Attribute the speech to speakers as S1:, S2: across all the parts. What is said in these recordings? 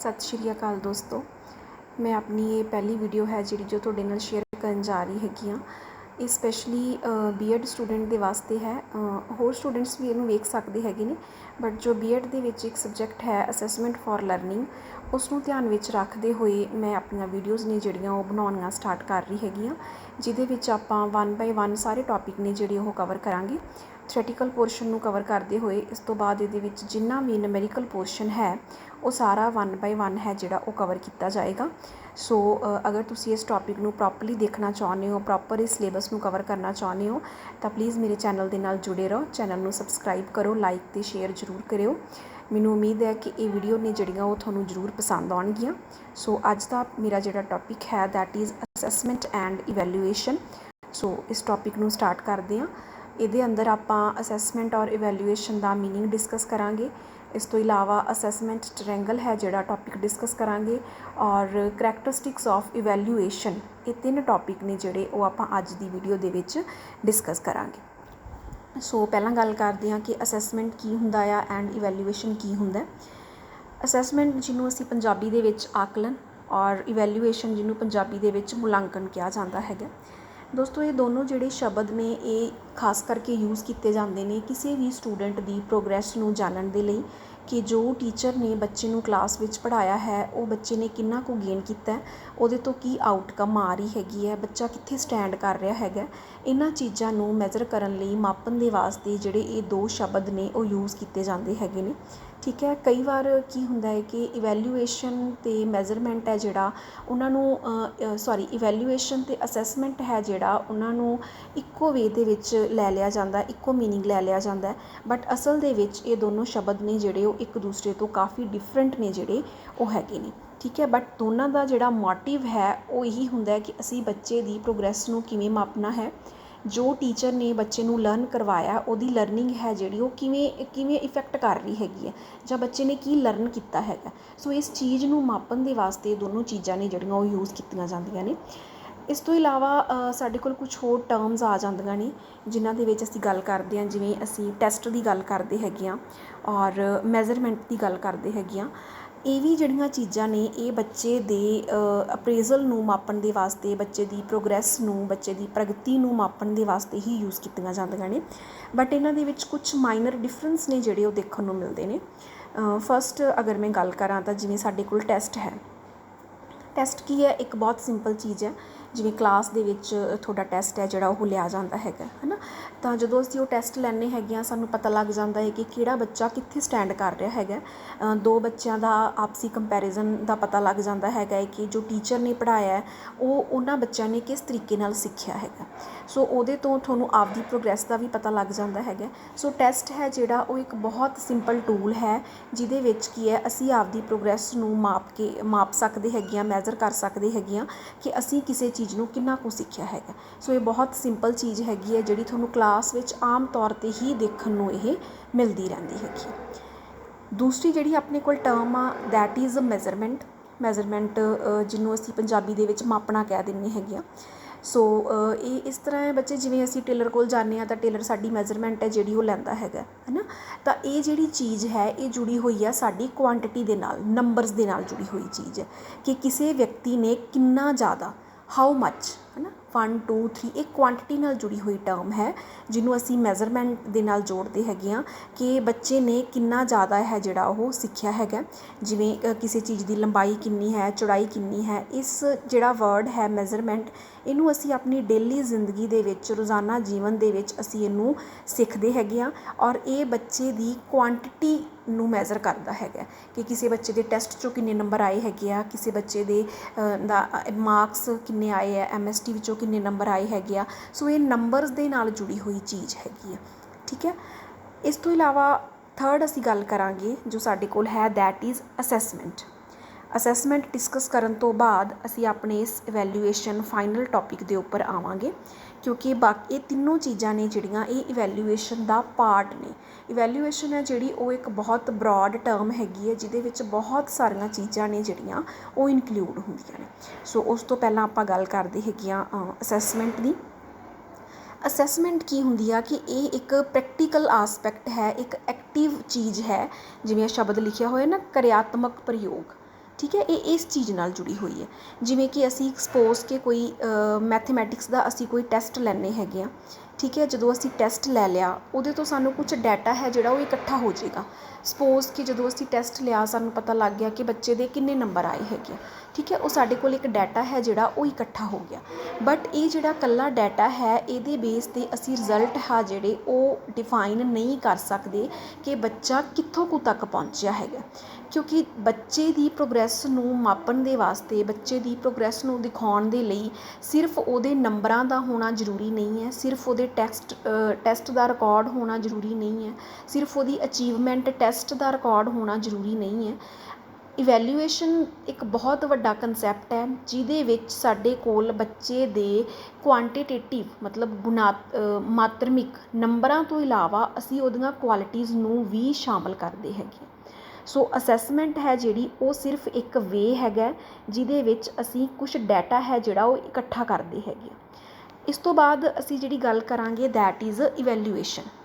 S1: सत श्री अकाल दोस्तों, मैं अपनी ये पहली वीडियो है जी जो तुहाडे नाल शेयर करन जा रही हैगी हाँ। ये स्पैशली बीएड स्टूडेंट के वास्ते है। होर स्टूडेंट्स भी इनू वेख सकते हैगे ने, बट जो बीएड दे विच एक सबजैक्ट है असैसमेंट फॉर लर्निंग, उसनों ध्यान विच रखते हुए मैं अपनी वीडियोज़ ने जिहड़ियां वो बनाउणियां स्टार्ट कर रही हैगी हाँ, जिहदे विच आपां 1 बाय 1 सारे टॉपिक ने जिहड़े वो कवर करांगे। थ्रैटिकल पोर्शन नूं कवर करते हुए इस तो बाद इहदे विच जिन्ना भी नूमेरिकल पोर्शन है वो सारा 1 बाय 1 है जिहड़ा वो कवर किया जाएगा। सो अगर तुसी इस टॉपिक नूं प्रॉपरली देखना चाहुंदे हो, प्रॉपर इस सिलेबस नूं कवर करना चाहुंदे हो, तो प्लीज़ मेरे चैनल दे नाल जुड़े रहो। चैनल नूं सबसक्राइब करो, लाइक ते शेयर जरूर करियो। मैनूं उम्मीद है कि ये वीडियो ने जिहड़ियां वो तुहानूं जरूर पसंद आउणगियां। सो अज दा मेरा जिहड़ा टॉपिक है that is assessment and evaluation. So इस टॉपिक नूं स्टार्ट करते हैं। ਇਹਦੇ अंदर आपां असैसमेंट और इवैल्यूएशन का मीनिंग डिस्कस करांगे। इस तो इलावा असैसमेंट ट्रायंगल है जिहड़ा टॉपिक डिस्कस करांगे और करैक्टरिस्टिक्स ऑफ इवैल्यूएशन। ये 3 टॉपिक ने जिहड़े वो आपां अज दी वीडियो दे विच डिस्कस करांगे। सो पहलां गल करदे हां कि असैसमेंट की हुंदा आ एंड इवैल्यूएशन की हुंदा है। असैसमेंट जिन्हों असीं पंजाबी दे विच आकलन और इवैल्यूएशन जिन्हों पंजाबी दे विच मुलांकन कहा जाता है। दोस्तों ये दोनों जोड़े शब्द ने ये खास करके यूज़ किए जाते हैं किसी भी स्टूडेंट की प्रोग्रैस नूं जानन दे लई कि जो टीचर ने बच्चे नूं क्लास विच पढ़ाया है वो बच्चे ने किन्ना को गेन किया, उहदे तो की आउटकम आ रही हैगी है, बच्चा कित्थे स्टैंड कर रहा हैगा। इन्हां चीज़ां नूं मैजर करन लई मापन दे वास्ते जिहड़े ये 2 शब्द ने वो यूज़ किए जाते हैगे ने। ठीक है, कई बार की हुंदा है कि इवैल्यूएशन ते मैजरमेंट है जिहड़ा उन्हां नूं सॉरी इवैल्यूएशन ते असैसमेंट है जिहड़ा उन्हां नूं इक्को वे दे विच लै लिया जांदा, इक्को मीनिंग लै लिया जांदा है। बट असल दे विच ये दोनों शब्द ने जिहड़े वो एक दूसरे तो काफ़ी डिफरेंट ने जिहड़े वो हैगे ने। ठीक है, बट दोनों का जिहड़ा मोटिव है वो यही हुंदा है कि असीं बच्चे की प्रोग्रैस नूं किवें मापना है, जो टीचर ने बच्चे नूं लर्न करवाया उहदी लर्निंग है जिहड़ी वो किवें इफैक्ट कर रही हैगी है, जां बच्चे ने की लर्न किया हैगा। सो इस चीज़ नूं मापन दे वास्ते दोनों चीज़ां ने जिहड़ियां वो यूज़ कीतियां जांदियां ने। इस तो इलावा साडे कोल कुछ होर टर्म्स आ जांदियां ने जिन्हां दे विच असीं गल करदे हां, जिवें असीं टैसट की गल करते हैगे आ और मैजरमेंट की गल करते हैगे आ। ये भी जिहड़ियां चीज़ां ने ये बच्चे दे अप्रेजल नूं मापन दे वास्ते, बच्चे की प्रोग्रैस नूं, बच्चे की प्रगति नूं मापन दे वास्ते ही यूज़ कीतियां जांदियां ने। बट इन्हां दे विच कुछ माइनर डिफरेंस ने जिहड़े वो देखण नूं मिलदे ने। फस्ट अगर मैं गल करां तां जिवें साडे कोल टैसट है। टैसट की है, एक बहुत सिंपल चीज़ है, जिवें क्लास दे विच तुहाडा टैसट है जिहड़ा वो लिया जाता हैगा, है ना। तो जदों असीं वो टैसट लैंदे हैगे आं सानूं पता लग जाता है कि किहड़ा बच्चा कित्थे स्टैंड कर रहा हैगा। 2 बच्चों का आपसी कंपैरिजन का पता लग जाता है कि जो टीचर ने पढ़ाया है वो उन्हां बच्चों ने किस तरीके नाल सीखिया हैगा। सो उहदे तो तुहानूं आपदी प्रोग्रैस का भी पता लग जाता है। सो टैसट है जिहड़ा वो एक बहुत सिंपल टूल है जिहदे विच की है असीं आपदी प्रोग्रैस नूं माप सकते हैगे आं, मैजर कर सकते हैगे आं कि असीं किसी चीज़ नूं किन्ना कुछ सीखिया हैगा। सो ये बहुत सिंपल चीज़ हैगी है जिहड़ी तुहानूं क्लास विच आम तौर ते ही देखण नूं ये मिलदी रहिंदी हैगी। दूसरी जिहड़ी अपने कोल टर्म आ दैट इज़ मैजरमेंट। मैजरमेंट जिन्हों असीं पंजाबी दे विच मापना कह दिंदे हैगे आ। सो ये इस तरह है बच्चे, जिवें असीं टेलर कोल जाने आ तां टेलर साडी मैजरमेंट है जिहड़ी वो लैंदा हैगा, है ना। तां ये जिहड़ी चीज़ है ये जुड़ी हुई है साडी क्वांटिटी दे नाल, नंबरस दे नाल जुड़ी हुई चीज़ है कि किसी व्यक्ति ने किन्ना ज़्यादा, हाउ मच, है ना, 1 2 3 एक क्वांटिटी नाल जुड़ी हुई टर्म है जिन्हों असीं मैजरमेंट दे नाल जोड़ते हैगे आ कि बच्चे ने किन्ना ज़्यादा है जिहड़ा वो सीखिया हैगा। जिवें किसी चीज़ की लंबाई किन्नी है, चौड़ाई किन्नी है, इस जिहड़ा वर्ड है मैजरमेंट इनू असीं अपनी डेली जिंदगी दे विच, रोज़ाना जीवन दे विच असीं इनू सीखते हैगे आ और ये बच्चे की क्वांटिटी नूं मैजर करता हैगा कि किसी बच्चे के टैसट चों किन्ने नंबर आए हैगे आ, किसी बच्चे दे मार्क्स किन्ने आए है, MST विचों किन्ने नंबर आए हैगे आ। सो ये नंबरस दे नाल जुड़ी हुई चीज़ हैगी है। ठीक है, इस तो इलावा थर्ड असीं गल करांगे जो साडे कोल है that is assessment. Assessment discuss करन तो बाद असीं अपने इस इवैल्यूएशन फाइनल टॉपिक के उपर आवांगे क्योंकि बाकी ये तीनों चीज़ां ने जिहड़ियां ये इवैल्यूएशन का पार्ट ने। इवैल्यूएशन है जिहड़ी वो एक बहुत ब्रॉड टर्म हैगी है जिहदे विच बहुत सारियां चीज़ां ने जिहड़ियां वो इनकलूड हुंदियां ने। सो उस तो पहलां आपां गल करदे हैगे आ असैसमेंट दी। असैसमेंट की हुंदी आ कि ये एक प्रैक्टिकल आसपैक्ट है, एक एक्टिव चीज़ है, जिवें शब्द लिखिया होया ना क्रियात्मक प्रयोग। ठीक है। ये इस चीज़ नाल जुड़ी हुई है। जिमें कि असी सपोज के कोई मैथेमैटिक्स का असी कोई टैसट लैने हैगे, ठीक है। जो असी टैसट लै लिया उहदे तो सानू कुछ डाटा है जिहड़ा वो इकट्ठा हो जाएगा। सपोज कि जो असी टैसट लिया सानू पता लग गया कि बच्चे दे किन्ने नंबर आए हैगे, ठीक है। वो साडे कोल एक डाटा है जिहड़ा वो इकट्ठा हो गया। बट ये जिहड़ा कल्ला डाटा है इहदे बेस ते असी रिजल्ट हा जिहड़े वो डिफाइन नहीं कर सकते कि बच्चा कित्थों कुँ तक पहुँचा हैगा, क्योंकि बच्चे की प्रोग्रैस नूं मापन दे वास्ते, बच्चे की प्रोग्रैस नूं दिखाउण दे लई सिर्फ उहदे नंबरां दा होना जरूरी नहीं है, सिर्फ उहदे टैसट दा रिकॉर्ड होना जरूरी नहीं है, सिर्फ उहदी अचीवमेंट टैसट दा रिकॉर्ड होना जरूरी नहीं है। इवैल्यूएशन एक बहुत वड्डा कंसैप्ट है जिहदे विच साडे कोल बच्चे दे क्वांटिटेटिव मतलब मात्रमिक नंबरां तो इलावा असी उहदियां क्वालिटीज़ नूं भी शामिल करदे हैगे। सो असैसमेंट है जिहड़ी वो सिर्फ एक वे हैगा जिहदे विच असी कुछ डाटा है जिहड़ा वो इकट्ठा करदे हैगे। इस तो बाद असी जिहड़ी गल करांगे दैट इज़ इवैल्यूएशन।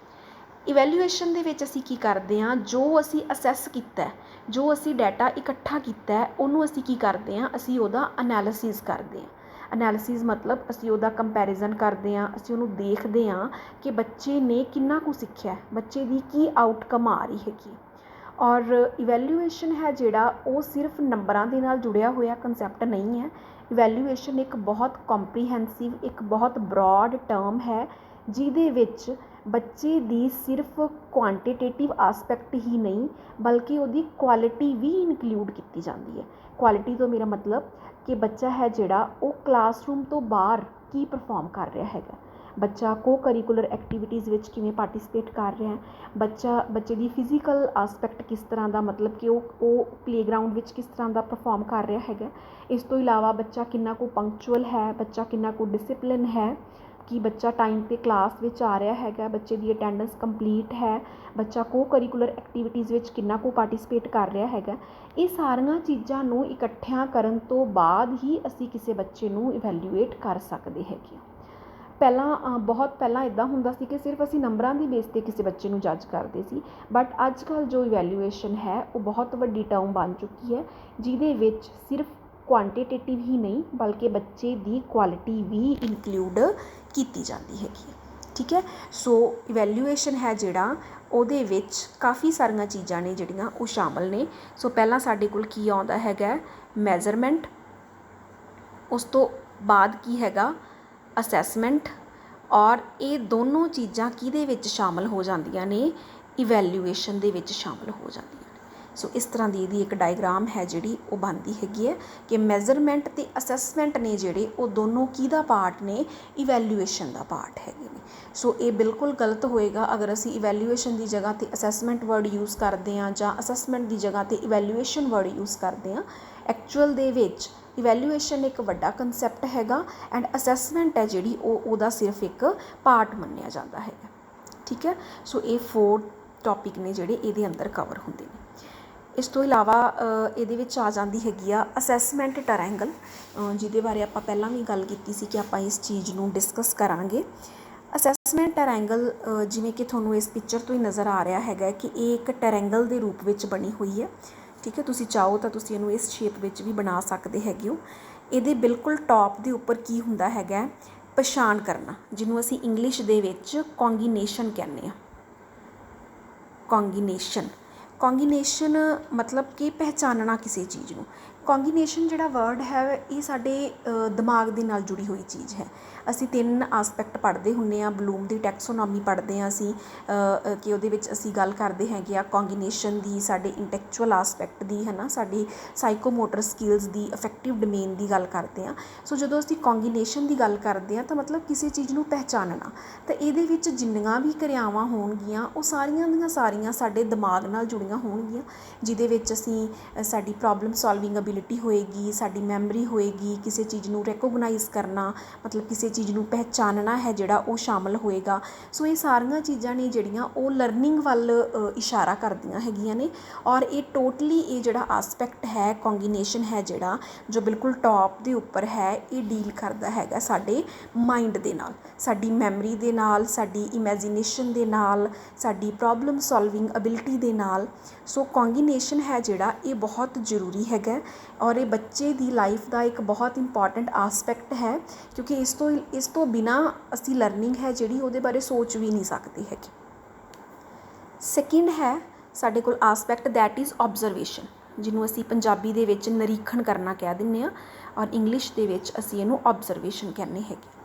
S1: इवैल्यूएशन दे विच असी की करदे हां, जो असी असैस कीता है, जो असी डाटा इकट्ठा कीता है उहनूं असी की करदे हां, असी उहदा एनालिसिस करदे हां। एनालिसिस मतलब असी उहदा कंपैरिजन करदे हां, असी उहनूं देखदे हां कि बच्चे ने किन्ना कुछ सिੱਖਿਆ, बच्चे दी की आउटकम आ रही हैगी। और इवैल्यूएशन है जिहड़ा वो सिर्फ नंबरां दे नाल जुड़िया होया कंसैप्ट नहीं है। इवैल्यूएशन एक बहुत कॉम्प्रीहेंसिव, एक बहुत ब्रॉड टर्म है जिहदे विच बच्चे दी सिर्फ क्वांटिटेटिव आसपैक्ट ही नहीं बल्कि उहदी क्वालिटी भी इनकलूड की जाती है। क्वालिटी तो मेरा मतलब कि बच्चा है जिहड़ा वो क्लासरूम तो बाहर की परफॉर्म कर रहा हैगा, बच्चा को करिकुलर एक्टिविटीज़ विच किवें पार्टिसिपेट कर रहा है, बच्चे की फिजिकल आसपैक्ट किस तरह का मतलब कि वो प्लेग्राउंड विच किस तरह का परफॉर्म कर रहा हैगा। इस तो इलावा बच्चा किन्ना को पंक्चुअल है, बच्चा किन्ना को डिसिपलिन है, कि बच्चा टाइम पे क्लास विच आ रहा हैगा, बच्चे की अटेंडेंस कंप्लीट है, बच्चा को करिकुलर एक्टिविटीज़ विच किन्ना को पार्टिसिपेट कर रहा हैगा। ये सारियां चीज़ां नूं इकट्ठियां करन तो बाद ही असी किसी बच्चे नूं इवैल्यूएट कर सकते हैगे। बहुत पहला इदां हुंदा सी कि सिर्फ असी नंबरां दी बेस ते किसी बच्चे नूं जज करते सी, बट अजकल जो इवैल्यूएशन है वो बहुत वड्डी टर्म बन चुकी है जिहदे विच सिर्फ क्वांटिटेटिव ही नहीं बल्कि बच्चे की क्वालिटी भी इनकलूड की जाती हैगी, ठीक है। सो इवैल्यूएशन है जिहड़ा ਉਹਦੇ ਵਿੱਚ काफ़ी सारिया चीज़ां ने ਜਿਹੜੀਆਂ ਉਹ शामिल ने। सो ਪਹਿਲਾਂ ਸਾਡੇ ਕੋਲ ਕੀ ਆਉਂਦਾ ਹੈਗਾ ਮੈਜ਼ਰਮੈਂਟ, ਉਸ ਤੋਂ ਬਾਅਦ ਕੀ ਹੈਗਾ ਅਸੈਸਮੈਂਟ, ਔਰ ਇਹ ਦੋਨੋਂ ਚੀਜ਼ਾਂ ਕਿਹਦੇ ਵਿੱਚ ਸ਼ਾਮਲ ਹੋ ਜਾਂਦੀਆਂ ਨੇ ਇਵੈਲੂਏਸ਼ਨ ਦੇ ਵਿੱਚ ਸ਼ਾਮਲ ਹੋ ਜਾਂਦੀਆਂ ਨੇ। सो इस तरह की यदि एक डायग्राम है जिहड़ी वो बनती हैगी है कि मैजरमेंट ते असैसमेंट ने जिहड़े वो दोनों किहदा पार्ट ने इवैल्यूएशन का पार्ट हैगे ने। सो ये बिल्कुल गलत होएगा अगर असी इवैल्यूएशन की जगह ते असैसमेंट वर्ड यूज़ करते हैं जां असैसमेंट की जगह ते इवैल्यूएशन वर्ड यूज़ करते हैं। एक्चुअल दे विच इवैल्यूएशन एक वड्डा कंसैप्ट हैगा एंड असैसमेंट है जिहड़ी ओहदा सिर्फ एक पार्ट मन्निया जाता है, ठीक है। सो ये 4 टॉपिक ने जिहड़े इहदे अंदर कवर हुंदे ने। इस तो इलावा ये आ जाती हैगी आ असैसमेंट ट्रायंगल, जिहदे बारे आपां पहलां भी गल कीती सी कि आपां इस चीज़ नूं डिस्कस करांगे। असैसमेंट ट्रायंगल जिवें कि तुहानूं इस पिक्चर तो ही नज़र आ रहा हैगा कि ये एक ट्रायंगल के रूप में बनी हुई है, ठीक है। तुसीं चाहो तो तुसीं इहनूं इस शेप विच भी बना सकते हैगे हो। इहदे बिल्कुल टॉप के उपर की हुंदा हैगा पछाण करना, जिन्हों असीं इंग्लिश दे विच कॉन्गिनेशन कहने आ। कॉन्गिनेशन मतलब कि पहचानना किसी चीज़ को। कॉन्गिनेशन जिहड़ा वर्ड है ये साडे दिमाग दे नाल जुड़ी हुई चीज़ है। असी 3 आसपैक्ट पढ़ते हुंदे आ, ब्लूम की टैक्सोनॉमी पढ़ते हैं असी कि उहदे विच असी गल करते हैगे आ कॉन्गिनेशन की, साडे इंटैक्चुअल आसपैक्ट की, है ना, साडी साइकोमोटर स्किल्स की, अफैक्टिव डोमेन की गल करते हैं। सो जदों असी कॉन्गिनेशन की गल करते हैं तो मतलब किसी चीज़ को पहचानना, तो ये विच जिन्नियां भी क्रियावां होणगियां वो सारियां दियां सारियां साडे दिमाग नाल जुड़ियां होणगियां, जिहदे विच असी साडी प्रॉब्लम सॉल्विंग एबिलिटी होएगी, साडी मैमरी होएगी, किसी चीज़ को रिकोगनाइज़ करना मतलब किसी चीज़ को पहचानना है जिहड़ा वो शामिल होएगा। सो ये सारियां चीज़ां ने जिहड़ियां वो लर्निंग वाल इशारा करदियां हैगियां ने। और ये टोटली ये जिहड़ा आसपैक्ट है कॉन्गिनेशन है जिहड़ा जो बिल्कुल टॉप दे उपर है, ये डील करदा हैगा साडे माइंड दे नाल, साडी मैमरी दे नाल, साडी इमेजिनेशन दे नाल, साडी प्रॉब्लम सॉल्विंग एबिलिटी दे नाल। सो कॉन्गिनेशन है जिहड़ा ये बहुत जरूरी हैगा और ये बच्चे की लाइफ का एक बहुत इंपॉर्टेंट आसपैक्ट है, क्योंकि इस तो बिना असी लर्निंग है जिहड़ी उहदे बारे सोच भी नहीं सकते है। सैकेंड है साडे कोल आसपैक्ट दैट इज़ ऑबजरवेशन, जिन्हों असी पंजाबी दे विच निरीखण करना कह दिंदे आ और इंग्लिश दे विच असी इहनूं ऑबजरवेशन कहने हैगे।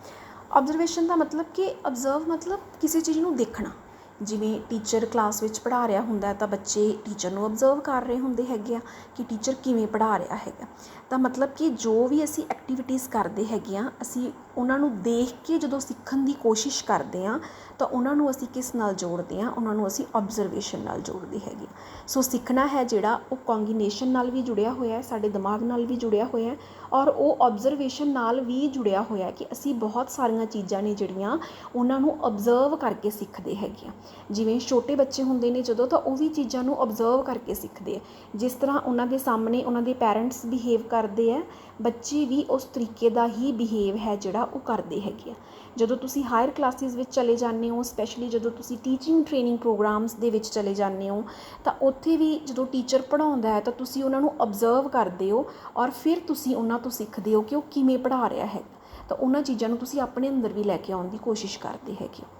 S1: ऑबजरवेशन का मतलब कि ऑबजर्व मतलब किसी चीज़ नूं देखना, जिवें टीचर क्लास विच पढ़ा रहा हुंदा तो बच्चे टीचर नूं ऑबजर्व कर रहे हुंदे हैगे आ कि टीचर किवें पढ़ा रहा हैगा। तो मतलब कि जो भी असी एक्टिविटीज़ करते हैगे आ असी उन्हां नूं देख के जदों सीखण दी कोशिश करते हैं तो उन्हां नूं असी किस नाल जोड़ते हैं, उन्हां नूं असी ऑबजरवेशन नाल जोड़ते हैगे। सो सीखना है जिहड़ा वो कॉन्गीनेशन नाल भी जुड़िया होया है, साडे दिमाग नाल भी जुड़िया होया है और वो ऑबजरवेशन नाल भी जुड़िया होया कि असी बहुत सारिया चीज़ां ने जिहड़ियां उन्हां नूं ऑबजर्व करके सीखते हैगे। जिवें छोटे बच्चे हुंदे ने जदों तो वो भी चीज़ां नूं ऑबजर्व करके सीखते हैं। जिस तरह उन्हां दे सामने उन्हां दे पेरेंट्स बिहेव करते हैं, बच्चे भी उस तरीके का ही बिहेव है जिहड़ा वो करते हैगे। जदों तुसी हायर क्लासिस विच चले जाते हो, स्पैशली जदों तुसी टीचिंग ट्रेनिंग प्रोग्राम्स दे विच चले जाते हो तो उत्थे भी जदों टीचर पढ़ाउंदा है तो तुसी उन्हां नूं ऑबजर्व करते हो और फिर तुसी उन्हां तो सीखते हो कि वो किवें पढ़ा रहा है। तो उन्हां चीज़ां नूं तुसी अपने अंदर भी लैके आउण दी कोशिश करते हैगे।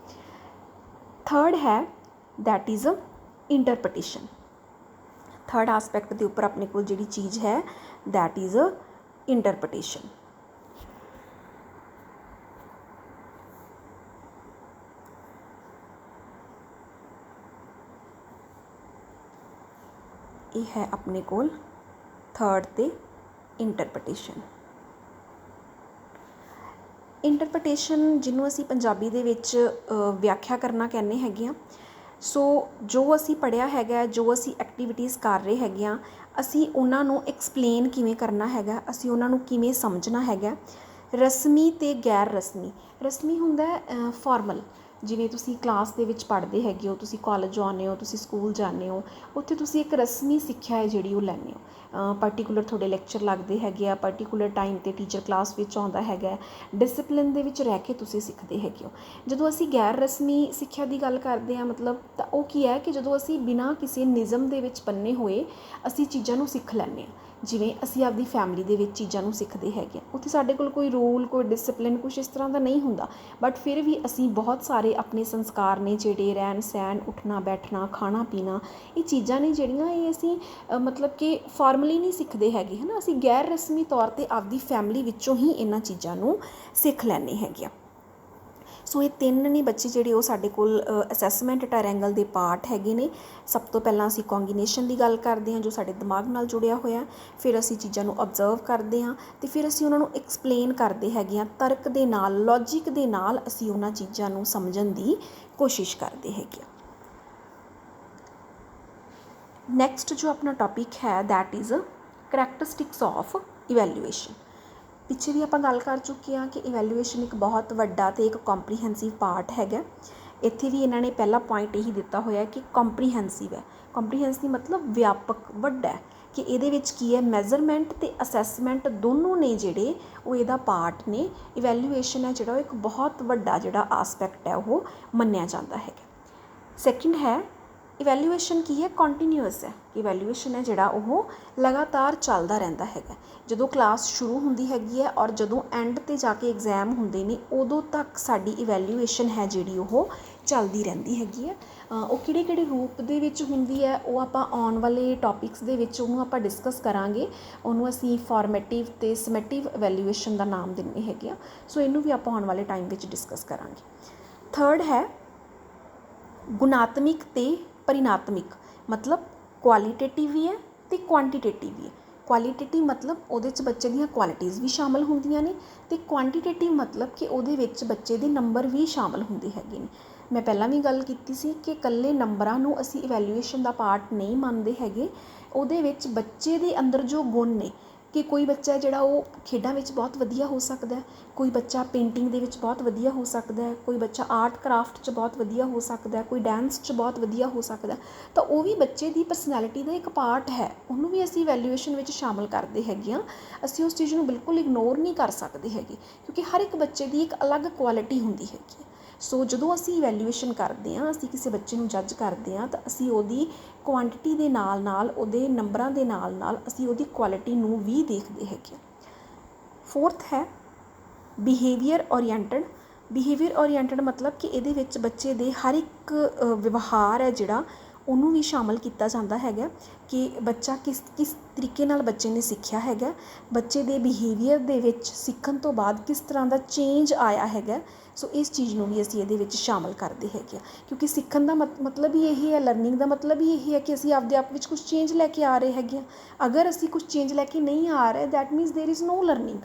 S1: थर्ड है that is a interpretation. Third aspect के उपर अपने को जिहड़ी चीज़ है दैट इज़ अ इंटरप्रटेशन। ये है अपने कोल थर्ड ते इंटरप्रटेशन। इंटरप्रटेशन जिन्हों असी पंजाबी दे विच व्याख्या करना कहने हैगे आ। सो जो असी पढ़िया हैगा, जो असी एक्टिविटीज़ कर रहे हैगे आ, असी उन्हां नूं एक्सप्लेन किवें करना हैगा, असी उन्हां नूं किवें समझना हैगा। रस्मी ते गैर रस्मी। रस्मी हुंदा है फॉर्मल, जिवें तुसी क्लास दे विच पढ़दे हैगे हो, तुसी कॉलेज जाने हो, तुसी स्कूल जाने हो, उत्थे तुसी एक रस्मी सिक्ख्या है जिहड़ी वो लैंदे हो। पर्टिकुलर थोड़े लैक्चर लगते हैगे आ, पर्टिकुलर टाइम ते टीचर क्लास विच आउंदा हैगा, डिसिपलिन दे विच रह के तुसी सीखते हैगे हो। जदों असी गैर रस्मी सिक्ख्या की गल करते हैं मतलब तो वो की है कि जदों असी बिना किसी निज़म दे विच बन्ने हुए असी चीज़ां नूं सीख लैंदे आ। जिवें असी आपदी फैमिली दे विच चीज़ां नूं सीखते हैगे, उत्थे साडे कोल कोई रूल कोई डिसिपलिन कुछ इस तरह का नहीं हुंदा, बट फिर भी असी बहुत सारे अपने संस्कार ने जिहड़े रहन सहन उठना बैठना खाना पीना ये चीज़ां ने जिहड़ियां ये असी मतलब कि फॉर्मली नहीं सीखते हैगे है ना, असी गैर रस्मी तौर पर आपदी फैमिली विचों ही इन्हां चीज़ां नूं सीख लैंदे हैगे। सो ये तीन ने बच्चे जिहड़े वो साडे कोल असैसमेंट ट्रायंगल दे पार्ट हैगे ने। सब तो पहलां असी कॉन्गीनेशन की गल करते हैं जो साडे दिमाग नाल जुड़िया होया, फिर असी चीज़ां नूं ऑबजर्व करते हैं तो फिर असी उन्हां नूं एक्सप्लेन करते हैगे आ, तर्क दे नाल लॉजिक दे नाल असी उन्हां चीज़ां नूं समझण दी कोशिश करते हैगे। नैक्सट जो अपना टॉपिक है that is characteristics of evaluation. पिछे भी आप गल कर चुके हैं कि इवैल्यूएशन एक बहुत वड्डा ते एक कॉम्प्रीहेंसिव पार्ट हैगा। इत्थे भी इन्होंने पहला पॉइंट यही दिता होया कि कॉम्प्रीहेंसिव है। कॉम्प्रीहेंसिव मतलब व्यापक वड्डा है कि इहदे विच की है मैजरमेंट ते असैसमेंट दोनों ने जिहड़े वो इहदा पार्ट ने। इवैल्यूएशन है जिहड़ा एक बहुत वड्डा जिहड़ा आसपैक्ट है वो मन्निया जाता है। सैकेंड है इवैल्यूएशन की है कॉन्टीन्यूअस है। इवैल्यूएशन है जिहड़ा वो लगातार चलता रहता है। जदों क्लास शुरू होंदी हैगी है और जदों एंड ते जाके एग्जाम होंदे ने उदों तक साडी इवैल्यूएशन है जिहड़ी वो चलती रहती हैगी है। वो किहड़े रूप दे विच हुंदी है वो आपां आउण वाले टॉपिक्स दे विच उहनूं आपां डिस्कस करांगे। उहनूं असीं फॉर्मेटिव ते समैटिव इवैल्यूएशन का नाम दिंदे हैगे आ। सो इहनूं भी आपां आउण वाले टाइम विच डिस्कस करांगे। थर्ड है गुणात्मक ते परिणात्मक, मतलब क्वालिटेटिव भी है तो क्वांटिटेटिव भी है। क्वालिटेटिव मतलब उहदे च बच्चे दीयां क्वालिटीज़ भी शामिल होंदियां ने ते क्वांटिटेटिव मतलब कि उहदे विच बच्चे दे नंबर भी शामिल होंदे हैगे ने। मैं पहलां भी गल कीती सी कि कल्ले नंबरां नूं असीं इवैल्यूएशन दा पार्ट नहीं मानदे हैगे। उहदे विच बच्चे दे अंदर जो गुण ने कि कोई बच्चा जिहड़ा वो खेडां विच बहुत वधिया हो सकदा है, कोई बच्चा पेंटिंग दे विच बहुत वधिया हो सकदा है, कोई बच्चा आर्ट क्राफ्ट च बहुत वधिया हो सकदा है, कोई डांस च बहुत वधिया हो सकदा है। तो वो भी बच्चे की परसनैलिटी का एक पार्ट है, उन्होंने भी असीं इवैल्यूएशन विच शामिल करते हैगे आ। असीं उस चीज़ नूं बिल्कुल इग्नोर नहीं कर सकते हैगे क्योंकि हर एक बच्चे की एक अलग क्वालिटी हुंदी हैगी। ਸੋ ਜਦੋਂ ਅਸੀਂ ਇਵੈਲੂਏਸ਼ਨ ਕਰਦੇ ਹਾਂ, ਅਸੀਂ ਕਿਸੇ ਬੱਚੇ ਨੂੰ ਜੱਜ ਕਰਦੇ ਹਾਂ, ਤਾਂ ਅਸੀਂ ਉਹਦੀ ਕੁਆਂਟਿਟੀ ਦੇ ਨਾਲ ਨਾਲ, ਉਹਦੇ ਨੰਬਰਾਂ ਦੇ ਨਾਲ ਨਾਲ ਅਸੀਂ ਉਹਦੀ ਕੁਆਲਿਟੀ ਨੂੰ ਵੀ ਦੇਖਦੇ ਹੈਗੇ। ਫੋਰਥ ਹੈ ਬਿਹੇਵੀਅਰ ਓਰੀਐਂਟਡ। ਬਿਹੇਵੀਅਰ ਓਰੀਐਂਟਡ ਮਤਲਬ ਕਿ ਇਹਦੇ ਵਿੱਚ ਬੱਚੇ ਦੇ ਹਰ ਇੱਕ ਵਿਵਹਾਰ ਹੈ ਜਿਹੜਾ ਉਹਨੂੰ ਵੀ ਸ਼ਾਮਲ ਕੀਤਾ ਜਾਂਦਾ ਹੈਗਾ ਕਿ ਬੱਚਾ ਕਿਸ ਤਰੀਕੇ ਨਾਲ ਬੱਚੇ ਨੇ ਸਿੱਖਿਆ ਹੈਗਾ, ਬੱਚੇ ਦੇ ਬਿਹੇਵੀਅਰ ਦੇ ਵਿੱਚ ਸਿੱਖਣ ਤੋਂ ਬਾਅਦ ਕਿਸ ਤਰ੍ਹਾਂ ਦਾ ਚੇਂਜ ਆਇਆ ਹੈਗਾ। ਸੋ ਇਸ ਚੀਜ਼ ਨੂੰ ਵੀ ਅਸੀਂ ਇਹਦੇ ਵਿੱਚ ਸ਼ਾਮਲ ਕਰਦੇ ਹੈਗੇ ਆ, ਕਿਉਂਕਿ ਸਿੱਖਣ ਦਾ ਮਤਲਬ ਹੀ ਇਹ ਹੈ, ਲਰਨਿੰਗ ਦਾ ਮਤਲਬ ਹੀ ਇਹ ਹੈ ਕਿ ਅਸੀਂ ਆਪਦੇ ਆਪ ਵਿੱਚ ਕੁਛ ਚੇਂਜ ਲੈ ਕੇ ਆ ਰਹੇ ਹੈਗੇ ਆ। ਅਗਰ ਅਸੀਂ ਕੁਛ ਚੇਂਜ ਲੈ ਕੇ ਨਹੀਂ ਆ ਰਹੇ, that means there is no learning.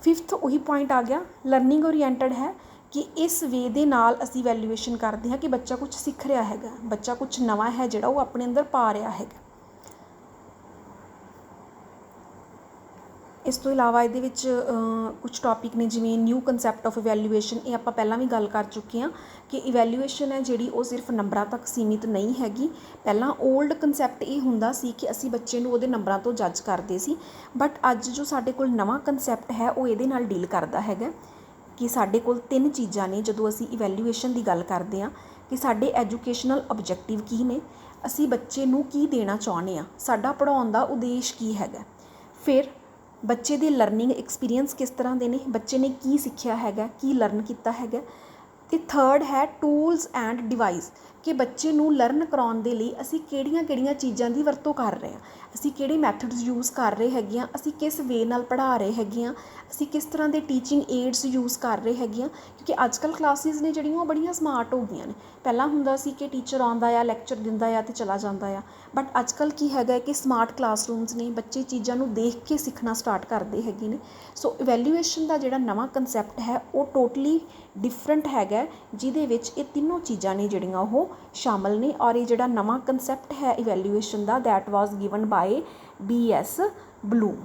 S1: Fifth ਉਹੀ ਪੁਆਇੰਟ ਆ ਗਿਆ, ਲਰਨਿੰਗ ਓਰੀਐਂਟਡ ਹੈ ਕਿ ਇਸ ਵੇ ਦੇ ਨਾਲ ਅਸੀਂ ਵੈਲਿਊਏਸ਼ਨ ਕਰਦੇ ਹਾਂ ਕਿ ਬੱਚਾ ਕੁਛ ਸਿੱਖ ਰਿਹਾ ਹੈਗਾ, ਬੱਚਾ ਕੁਛ ਨਵਾਂ ਹੈ ਜਿਹੜਾ ਉਹ ਆਪਣੇ ਅੰਦਰ ਪਾ ਰਿਹਾ ਹੈਗਾ। ਇਸ ਤੋਂ ਇਲਾਵਾ ਇਹਦੇ ਵਿੱਚ ਕੁਛ ਟੌਪਿਕ ਨੇ, ਜਿਵੇਂ ਨਿਊ ਕੰਸੈਪਟ ਆਫ ਇਵੈਲੂਏਸ਼ਨ। ਇਹ ਆਪਾਂ ਪਹਿਲਾਂ ਵੀ ਗੱਲ ਕਰ ਚੁੱਕੇ ਹਾਂ ਕਿ ਇਵੈਲੂਏਸ਼ਨ ਹੈ ਜਿਹੜੀ ਉਹ ਸਿਰਫ ਨੰਬਰਾਂ ਤੱਕ ਸੀਮਿਤ ਨਹੀਂ ਹੈਗੀ। ਪਹਿਲਾਂ ਓਲਡ ਕੰਸੈਪਟ ਇਹ ਹੁੰਦਾ ਸੀ ਕਿ ਅਸੀਂ ਬੱਚੇ ਨੂੰ ਉਹਦੇ ਨੰਬਰਾਂ ਤੋਂ ਜੱਜ ਕਰਦੇ ਸੀ, ਬਟ ਅੱਜ ਜੋ ਸਾਡੇ ਕੋਲ ਨਵਾਂ ਕੰਸੈਪਟ ਹੈ ਉਹ ਇਹਦੇ ਨਾਲ ਡੀਲ ਕਰਦਾ ਹੈਗਾ ਕਿ ਸਾਡੇ ਕੋਲ 3 ਚੀਜ਼ਾਂ ਨੇ ਜਦੋਂ ਅਸੀਂ ਇਵੈਲੂਏਸ਼ਨ ਦੀ ਗੱਲ ਕਰਦੇ ਹਾਂ, ਕਿ ਸਾਡੇ ਐਜੂਕੇਸ਼ਨਲ ਓਬਜੈਕਟਿਵ ਕੀ ਨੇ, ਅਸੀਂ ਬੱਚੇ ਨੂੰ ਕੀ ਦੇਣਾ ਚਾਹੁੰਦੇ ਹਾਂ, ਸਾਡਾ ਪੜ੍ਹਾਉਣ ਦਾ ਉਦੇਸ਼ ਕੀ ਹੈਗਾ, ਫਿਰ ਬੱਚੇ ਦੇ ਲਰਨਿੰਗ ਐਕਸਪੀਰੀਅੰਸ ਕਿਸ ਤਰ੍ਹਾਂ ਦੇ ਨੇ, ਬੱਚੇ ਨੇ ਕੀ ਸਿੱਖਿਆ ਹੈਗਾ, ਕੀ ਲਰਨ ਕੀਤਾ ਹੈਗਾ। ਅਤੇ ਥਰਡ ਹੈ ਟੂਲਸ ਐਂਡ ਡਿਵਾਈਸ, ਕਿ ਬੱਚੇ ਨੂੰ ਲਰਨ ਕਰਾਉਣ ਦੇ ਲਈ ਅਸੀਂ ਕਿਹੜੀਆਂ ਚੀਜ਼ਾਂ ਦੀ ਵਰਤੋਂ ਕਰ ਰਹੇ ਹਾਂ, ਅਸੀਂ ਕਿਹੜੇ ਮੈਥਡਸ ਯੂਜ਼ ਕਰ ਰਹੇ ਹੈਗੇ ਹਾਂ, ਅਸੀਂ ਕਿਸ ਵੇ ਨਾਲ ਪੜ੍ਹਾ ਰਹੇ ਹੈਗੇ ਹਾਂ, ਅਸੀਂ ਕਿਸ ਤਰ੍ਹਾਂ ਦੇ ਟੀਚਿੰਗ ਏਡਸ ਯੂਜ਼ ਕਰ ਰਹੇ ਹੈਗੇ ਹਾਂ। ਕਿਉਂਕਿ ਅੱਜ ਕੱਲ੍ਹ ਕਲਾਸਿਸ ਨੇ ਜਿਹੜੀਆਂ ਉਹ ਬੜੀਆਂ ਸਮਾਰਟ ਹੋ ਗਈਆਂ ਨੇ। ਪਹਿਲਾਂ ਹੁੰਦਾ ਸੀ ਕਿ ਟੀਚਰ ਆਉਂਦਾ ਆ, ਲੈਕਚਰ ਦਿੰਦਾ ਆ ਅਤੇ ਚਲਾ ਜਾਂਦਾ ਆ, ਬਟ ਅੱਜ ਕੱਲ੍ਹ ਕੀ ਹੈਗਾ ਕਿ ਸਮਾਰਟ ਕਲਾਸਰੂਮਸ ਨੇ, ਬੱਚੇ ਚੀਜ਼ਾਂ ਨੂੰ ਦੇਖ ਕੇ ਸਿੱਖਣਾ ਸਟਾਰਟ ਕਰਦੇ ਹੈਗੇ ਨੇ। ਸੋ ਇਵੈਲੂਏਸ਼ਨ ਦਾ ਜਿਹੜਾ ਨਵਾਂ ਕੰਸੈਪਟ ਹੈ ਉਹ ਟੋਟਲੀ ਡਿਫਰੈਂਟ ਹੈਗਾ, ਜਿਹਦੇ ਵਿੱਚ ਇਹ ਤਿੰਨੋਂ ਚੀਜ਼ਾਂ ਨੇ ਜਿਹੜੀਆਂ ਉਹ ਸ਼ਾਮਲ ਨੇ। ਔਰ ਇਹ ਜਿਹੜਾ ਨਵਾਂ ਕੰਸੈਪਟ ਹੈ ਇਵੈਲੂਏਸ਼ਨ ਦਾ, that was given by B.S. Bloom.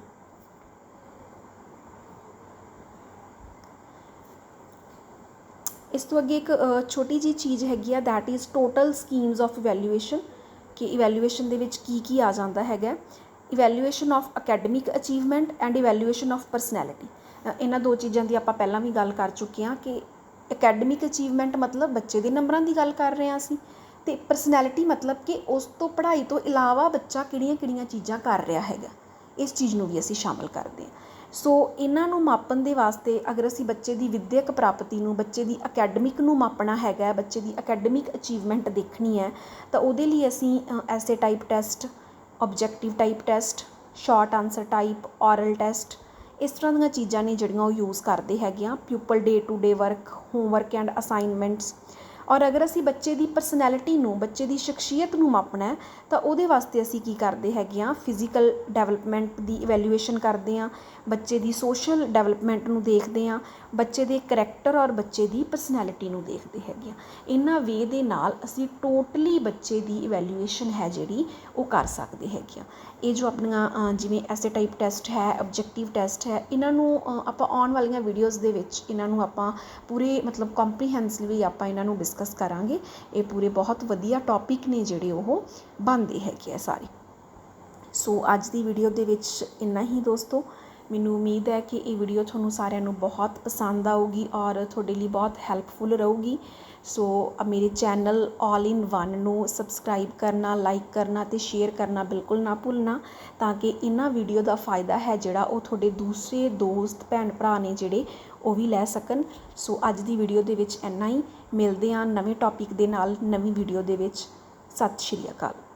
S1: ਇਸ ਤੋਂ ਅੱਗੇ ਇੱਕ ਛੋਟੀ ਜਿਹੀ ਚੀਜ਼ ਹੈਗੀ ਆ, that is total schemes of evaluation, ਕਿ ਇਵੈਲੂਏਸ਼ਨ ਦੇ ਵਿੱਚ ਕੀ ਆ ਜਾਂਦਾ ਹੈਗਾ। Evaluation of academic achievement and evaluation of personality. ਇਹਨਾਂ 2 ਚੀਜ਼ਾਂ ਦੀ ਆਪਾਂ ਪਹਿਲਾਂ ਵੀ ਗੱਲ ਕਰ ਚੁੱਕੇ ਹਾਂ ਕਿ ਅਕੈਡਮਿਕ ਅਚੀਵਮੈਂਟ ਮਤਲਬ ਬੱਚੇ ਦੇ ਨੰਬਰਾਂ ਦੀ ਗੱਲ ਕਰ ਰਹੇ ਹਾਂ ਅਸੀਂ, ਅਤੇ ਪਰਸਨੈਲਿਟੀ ਮਤਲਬ ਕਿ ਉਸ ਤੋਂ ਪੜ੍ਹਾਈ ਤੋਂ ਇਲਾਵਾ ਬੱਚਾ ਕਿਹੜੀਆਂ ਚੀਜ਼ਾਂ ਕਰ ਰਿਹਾ ਹੈਗਾ, ਇਸ ਚੀਜ਼ ਨੂੰ ਵੀ ਅਸੀਂ ਸ਼ਾਮਲ ਕਰਦੇ ਹਾਂ। ਸੋ ਇਹਨਾਂ ਨੂੰ ਮਾਪਣ ਦੇ ਵਾਸਤੇ ਅਗਰ ਅਸੀਂ ਬੱਚੇ ਦੀ ਵਿੱਦਿਅਕ ਪ੍ਰਾਪਤੀ ਨੂੰ, ਬੱਚੇ ਦੀ ਅਕੈਡਮਿਕ ਨੂੰ ਮਾਪਣਾ ਹੈਗਾ, ਬੱਚੇ ਦੀ ਅਕੈਡਮਿਕ ਅਚੀਵਮੈਂਟ ਦੇਖਣੀ ਹੈ, ਤਾਂ ਉਹਦੇ ਲਈ ਅਸੀਂ essay type test, objective type test, short answer type, oral test, ਇਸ ਤਰ੍ਹਾਂ ਦੀਆਂ ਚੀਜ਼ਾਂ ਨੇ ਜਿਹੜੀਆਂ ਉਹ ਯੂਜ਼ ਕਰਦੇ ਹੈਗੇ ਆ। Pupil day to day work, homework and assignments. ਔਰ ਅਗਰ ਅਸੀਂ ਬੱਚੇ ਦੀ ਪਰਸਨੈਲਿਟੀ ਨੂੰ, ਬੱਚੇ ਦੀ ਸ਼ਖਸੀਅਤ ਨੂੰ ਮਾਪਣਾ ਤਾਂ ਉਹਦੇ ਵਾਸਤੇ ਅਸੀਂ ਕੀ ਕਰਦੇ ਹੈਗੇ ਹਾਂ, ਫਿਜ਼ੀਕਲ ਡਿਵੈਲਪਮੈਂਟ ਦੀ ਇਵੈਲੂਏਸ਼ਨ ਕਰਦੇ ਹਾਂ, ਬੱਚੇ ਦੀ ਸੋਸ਼ਲ ਡਿਵੈਲਪਮੈਂਟ ਨੂੰ ਦੇਖਦੇ ਹਾਂ, ਬੱਚੇ ਦੇ ਕਰੈਕਟਰ ਔਰ ਬੱਚੇ ਦੀ ਪਰਸਨੈਲਿਟੀ ਨੂੰ ਦੇਖਦੇ ਹੈਗੇ ਹਾਂ। ਇਹਨਾਂ ਵੇ ਦੇ ਨਾਲ ਅਸੀਂ ਟੋਟਲੀ ਬੱਚੇ ਦੀ ਇਵੈਲੂਏਸ਼ਨ ਹੈ ਜਿਹੜੀ ਉਹ ਕਰ ਸਕਦੇ ਹੈਗੇ ਹਾਂ। ਇਹ ਜੋ ਆਪਣੀਆਂ ਜਿਵੇਂ ਐਸੇ ਟਾਈਪ ਟੈਸਟ ਹੈ, ਓਬਜੈਕਟਿਵ ਟੈਸਟ ਹੈ, ਇਹਨਾਂ ਨੂੰ ਆਪਾਂ ਆਉਣ ਵਾਲੀਆਂ ਵੀਡੀਓਜ਼ ਦੇ ਵਿੱਚ ਇਹਨਾਂ ਨੂੰ ਆਪਾਂ ਪੂਰੇ ਮਤਲਬ ਕੰਪਰੀਹੈਂਸਿਵਲੀ ਆਪਾਂ ਇਹਨਾਂ ਨੂੰ ਡਿਸਕਸ ਕਰਾਂਗੇ। ਇਹ ਪੂਰੇ ਬਹੁਤ ਵਧੀਆ ਟੌਪਿਕ ਨੇ ਜਿਹੜੇ ਉਹ ਬਣਦੇ ਹੈਗੇ ਆ ਸਾਰੇ। ਸੋ ਅੱਜ ਦੀ ਵੀਡੀਓ ਦੇ ਵਿੱਚ ਇੰਨਾ ਹੀ ਦੋਸਤੋ। ਮੈਨੂੰ ਉਮੀਦ ਹੈ ਕਿ ਇਹ ਵੀਡੀਓ ਤੁਹਾਨੂੰ ਸਾਰਿਆਂ ਨੂੰ ਬਹੁਤ ਪਸੰਦ ਆਊਗੀ ਔਰ ਤੁਹਾਡੇ ਲਈ ਬਹੁਤ ਹੈਲਪਫੁਲ ਰਹੂਗੀ। ਸੋ ਮੇਰੇ ਚੈਨਲ ਆਲ ਇਨ ਵਨ ਨੂੰ ਸਬਸਕ੍ਰਾਈਬ ਕਰਨਾ, ਲਾਈਕ ਕਰਨਾ ਅਤੇ ਸ਼ੇਅਰ ਕਰਨਾ ਬਿਲਕੁਲ ਨਾ ਭੁੱਲਣਾ, ਤਾਂ ਕਿ ਇਹਨਾਂ ਵੀਡੀਓ ਦਾ ਫਾਇਦਾ ਹੈ ਜਿਹੜਾ ਉਹ ਤੁਹਾਡੇ ਦੂਸਰੇ ਦੋਸਤ, ਭੈਣ ਭਰਾ ਨੇ ਜਿਹੜੇ ਉਹ ਵੀ ਲੈ ਸਕਣ। ਸੋ ਅੱਜ ਦੀ ਵੀਡੀਓ ਦੇ ਵਿੱਚ ਇੰਨਾ ਹੀ। ਮਿਲਦੇ ਹਾਂ ਨਵੇਂ ਟੌਪਿਕ ਦੇ ਨਾਲ ਨਵੀਂ ਵੀਡੀਓ ਦੇ ਵਿੱਚ। ਸਤਿ ਸ਼੍ਰੀ ਅਕਾਲ।